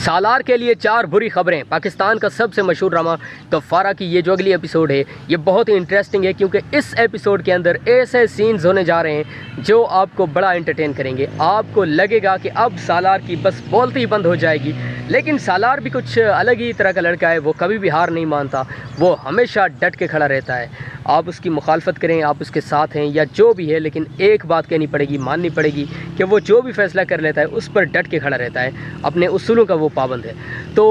सालार के लिए 4 बुरी खबरें। पाकिस्तान का सबसे मशहूर ड्रामा गफ्फारा की ये जो अगली एपिसोड है ये बहुत ही इंटरेस्टिंग है, क्योंकि इस एपिसोड के अंदर ऐसे सीन्स होने जा रहे हैं जो आपको बड़ा एंटरटेन करेंगे। आपको लगेगा कि अब सालार की बस बोलती ही बंद हो जाएगी, लेकिन सालार भी कुछ अलग ही तरह का लड़का है। वो कभी भी हार नहीं मानता, वो हमेशा डट के खड़ा रहता है। आप उसकी मुखालफत करें, आप उसके साथ हैं या जो भी है, लेकिन एक बात कहनी पड़ेगी, माननी पड़ेगी कि वो जो भी फैसला कर लेता है उस पर डट के खड़ा रहता है, अपने उसूलों का वो पाबंद है। तो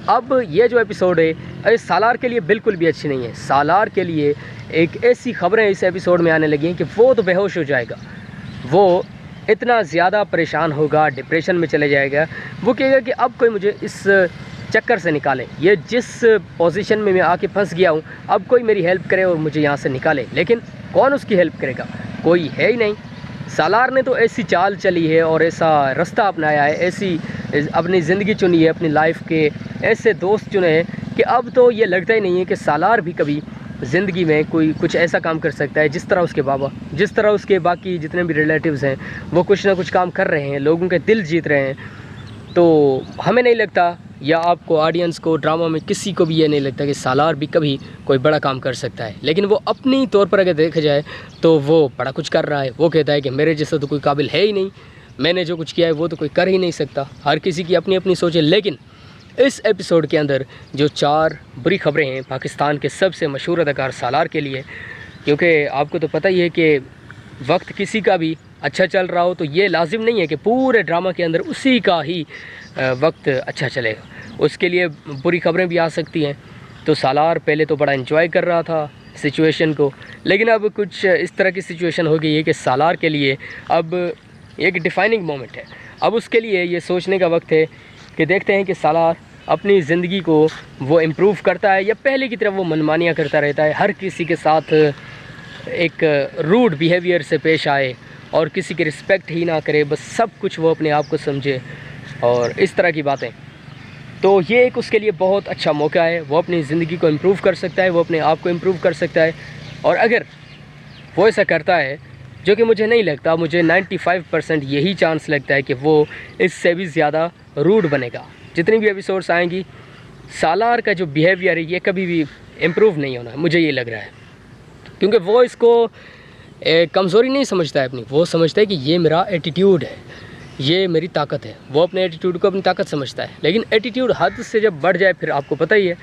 अब ये जो एपिसोड है सालार के लिए बिल्कुल भी अच्छी नहीं है। सालार के लिए एक ऐसी खबरें इस एपिसोड में आने लगी हैं कि वो तो बेहोश हो जाएगा, वो इतना ज़्यादा परेशान होगा, डिप्रेशन में चले जाएगा। वो कहेगा कि अब कोई मुझे इस चक्कर से निकाले, ये जिस पोजीशन में मैं आके फंस गया हूँ, अब कोई मेरी हेल्प करे और मुझे यहाँ से निकाले। लेकिन कौन उसकी हेल्प करेगा? कोई है ही नहीं। सालार ने तो ऐसी चाल चली है और ऐसा रास्ता अपनाया है, ऐसी अपनी ज़िंदगी चुनी है, अपनी लाइफ के ऐसे दोस्त चुने हैं कि अब तो ये लगता ही नहीं है कि सालार भी कभी ज़िंदगी में कोई कुछ ऐसा काम कर सकता है जिस तरह उसके बाबा, जिस तरह उसके बाकी जितने भी रिलेटिव्स हैं वो कुछ ना कुछ काम कर रहे हैं, लोगों के दिल जीत रहे हैं। तो हमें नहीं लगता, या आपको ऑडियंस को, ड्रामा में किसी को भी ये नहीं लगता कि सालार भी कभी कोई बड़ा काम कर सकता है। लेकिन वो अपनी तौर पर अगर देखा जाए तो वो बड़ा कुछ कर रहा है। वो कहता है कि मेरे जैसा तो कोई काबिल है ही नहीं, मैंने जो कुछ किया है वो तो कोई कर ही नहीं सकता। हर किसी की अपनी अपनी सोच है। लेकिन इस एपिसोड के अंदर जो 4 बुरी खबरें हैं पाकिस्तान के सबसे मशहूर अदाकार सालार के लिए, क्योंकि आपको तो पता ही है कि वक्त किसी का भी अच्छा चल रहा हो तो ये लाजिम नहीं है कि पूरे ड्रामा के अंदर उसी का ही वक्त अच्छा चलेगा, उसके लिए बुरी खबरें भी आ सकती हैं। तो सालार पहले तो बड़ा एंजॉय कर रहा था सिचुएशन को, लेकिन अब कुछ इस तरह की सिचुएशन हो गई है कि सालार के लिए अब एक डिफाइनिंग मोमेंट है। अब उसके लिए ये सोचने का वक्त है कि देखते हैं कि सालार अपनी ज़िंदगी को वो इम्प्रूव करता है या पहले की तरफ वो मनमानियाँ करता रहता है, हर किसी के साथ एक रूड बिहेवियर से पेश आए और किसी की रिस्पेक्ट ही ना करे, बस सब कुछ वो अपने आप को समझे और इस तरह की बातें। तो ये एक उसके लिए बहुत अच्छा मौका है, वो अपनी ज़िंदगी को इम्प्रूव कर सकता है, वो अपने आप को इम्प्रूव कर सकता है। और अगर वो ऐसा करता है, जो कि मुझे नहीं लगता, मुझे 95% यही चांस लगता है कि वो इससे भी ज़्यादा रूड बनेगा। जितनी भी एपिसोड्स आएंगी, सालार का जो बिहेवियर है ये कभी भी इम्प्रूव नहीं होना है, मुझे ये लग रहा है। क्योंकि वो इसको कमज़ोरी नहीं समझता है अपनी, वो समझता है कि ये मेरा एटीट्यूड है, ये मेरी ताकत है। वो अपने एटीट्यूड को अपनी ताकत समझता है। लेकिन एटीट्यूड हद से जब बढ़ जाए फिर आपको पता ही है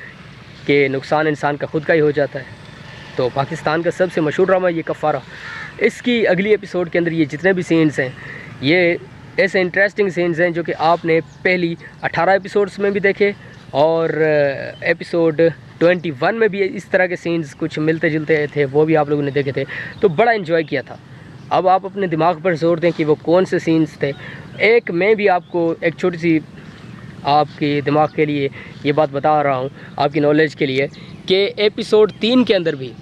कि नुकसान इंसान का खुद का ही हो जाता है। तो पाकिस्तान का सबसे मशहूर ड्रामा ये गफ्फारा, इसकी अगली एपिसोड के अंदर ये जितने भी सीन्स हैं ये ऐसे इंटरेस्टिंग सीन्स हैं जो कि आपने पहली 18 एपिसोड्स में भी देखे और एपिसोड 21 में भी इस तरह के सीन्स कुछ मिलते जुलते थे, वो भी आप लोगों ने देखे थे, तो बड़ा एंजॉय किया था। अब आप अपने दिमाग पर जोर दें कि वो कौन से सीन्स थे। एक मैं भी आपको एक छोटी सी आपके दिमाग के लिए ये बात बता रहा हूँ, आपकी नॉलेज के लिए, कि एपिसोड 3 के अंदर भी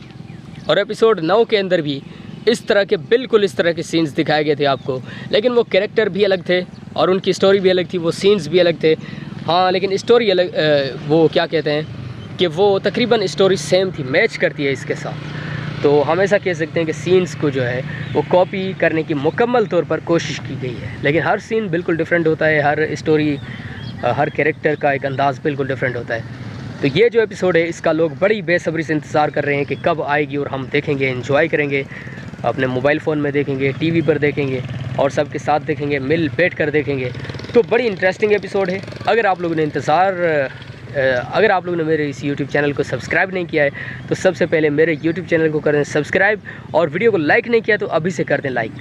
और एपिसोड 9 के अंदर भी इस तरह के बिल्कुल इस तरह के सीन्स दिखाए गए थे आपको। लेकिन वो कैरेक्टर भी अलग थे और उनकी स्टोरी भी अलग थी, वो सीन्स भी अलग थे। हाँ, लेकिन स्टोरी अलग, वो क्या कहते हैं कि वो तकरीबन स्टोरी सेम थी, मैच करती है इसके साथ। तो हम ऐसा कह सकते हैं कि सीन्स को जो है वो कॉपी करने की मुकम्मल तौर पर कोशिश की गई है। लेकिन हर सीन बिल्कुल डिफरेंट होता है, हर स्टोरी, हर कैरेक्टर का एक अंदाज़ बिल्कुल डिफरेंट होता है। तो ये जो एपिसोड है इसका लोग बड़ी बेसब्री से इंतज़ार कर रहे हैं कि कब आएगी और हम देखेंगे, एंजॉय करेंगे, अपने मोबाइल फ़ोन में देखेंगे, टीवी पर देखेंगे और सबके साथ देखेंगे, मिल बैठ कर देखेंगे। तो बड़ी इंटरेस्टिंग एपिसोड है। अगर आप लोगों ने मेरे इस YouTube चैनल को सब्सक्राइब नहीं किया है तो सबसे पहले मेरे YouTube चैनल को कर दें सब्सक्राइब, और वीडियो को लाइक नहीं किया तो अभी से कर दें लाइक।